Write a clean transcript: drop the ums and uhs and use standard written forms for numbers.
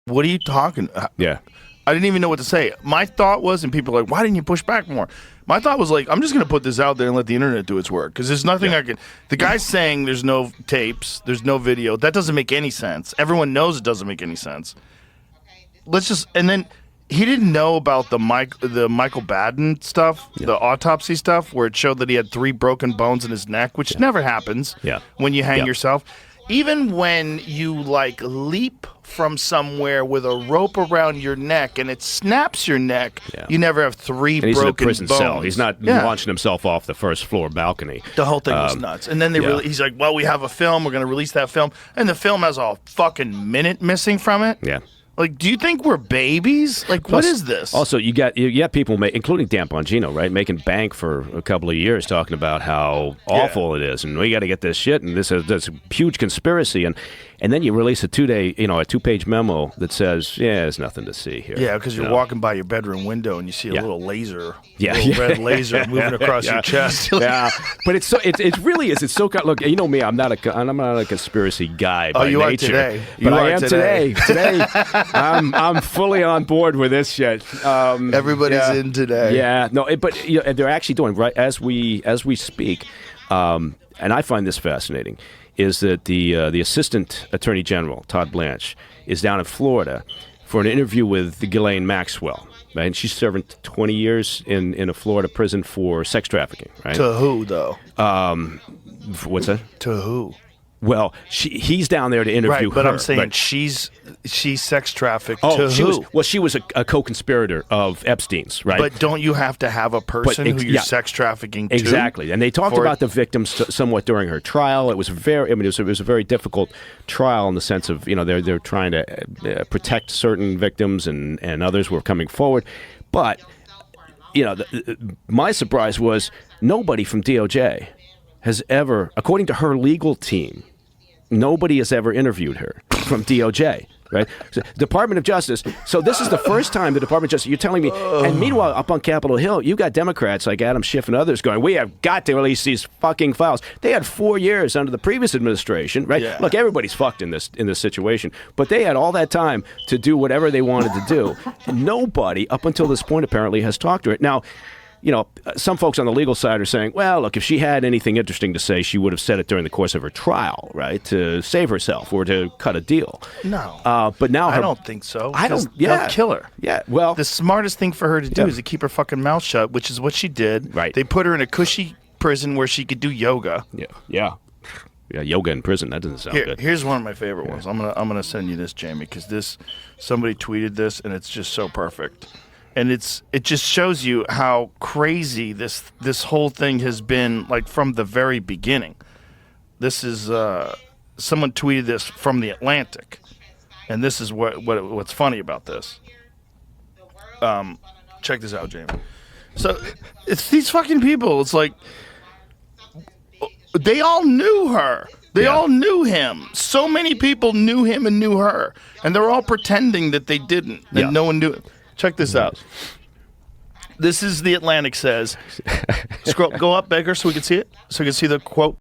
What are you talking? Yeah. I didn't even know what to say. My thought was, and people are like, why didn't you push back more? My thought was like, I'm just going to put this out there and let the internet do its work. Because there's nothing I can. The guy's saying there's no tapes, there's no video. That doesn't make any sense. Everyone knows it doesn't make any sense. Let's just. And then he didn't know about the Michael Baden stuff, the autopsy stuff, where it showed that he had 3 broken bones in his neck, which never happens when you hang yourself. Even when you like leap from somewhere with a rope around your neck and it snaps your neck, you never have 3 and he's broken in a prison bones. cell. He's not launching himself off the first floor balcony. The whole thing was nuts. And then he's like, well, we have a film. We're going to release that film. And the film has a fucking minute missing from it. Yeah. Like, do you think we're babies? Like, what is this? Also, you got people, including Dan Bongino, right, making bank for a couple of years talking about how awful it is, and we got to get this shit, and this is a huge conspiracy, and then you release a 2-page memo that says, there's nothing to see here. Yeah, because you're walking by your bedroom window and you see a little laser, red laser moving across your chest. But it really is. It's so look. You know me, I'm not a conspiracy guy by nature. Are today. But I am today. Today, I'm fully on board with this shit. Everybody's in today. Yeah, no, but they're actually doing right as we speak, and I find this fascinating. Is that the Assistant Attorney General, Todd Blanche, is down in Florida for an interview with Ghislaine Maxwell, right? And she's serving 20 years in a Florida prison for sex trafficking, right? To who, though? What's that? To who? Well, he's down there to interview her. But I'm saying she's sex trafficked to who? She was a co-conspirator of Epstein's, right? But don't you have to have a person who you're sex trafficking to? Exactly. And they talked about the victims somewhat during her trial. It was it was a very difficult trial in the sense of, they're trying to protect certain victims and others were coming forward. But, my surprise was nobody from DOJ has ever, according to her legal team, nobody has ever interviewed her from DOJ, right? So, Department of Justice. So this is the first time the Department of Justice, you're telling me, and meanwhile, up on Capitol Hill, you got Democrats like Adam Schiff and others going, we have got to release these fucking files. They had 4 years under the previous administration, right? Yeah. Look, everybody's fucked in this situation, but they had all that time to do whatever they wanted to do. And nobody, up until this point, apparently, has talked to her. Now, some folks on the legal side are saying, well, look, if she had anything interesting to say, she would have said it during the course of her trial, right, to save herself or to cut a deal. No. But now I don't think so. They'll kill her. Yeah, well. The smartest thing for her to do is to keep her fucking mouth shut, which is what she did. Right. They put her in a cushy prison where she could do yoga. Yeah, yoga in prison. That doesn't sound good. Here's one of my favorite ones. I'm gonna send you this, Jamie, because somebody tweeted this, and it's just so perfect. And it just shows you how crazy this whole thing has been, like, from the very beginning. This is someone tweeted this from The Atlantic, and this is what's funny about this. Check this out, Jamie. So it's these fucking people. It's like they all knew her. They all knew him. So many people knew him and knew her, and they're all pretending that they didn't, and no one knew it. Check this out. This is The Atlantic says. Go up, Baker, so we can see it. So we can see the quote.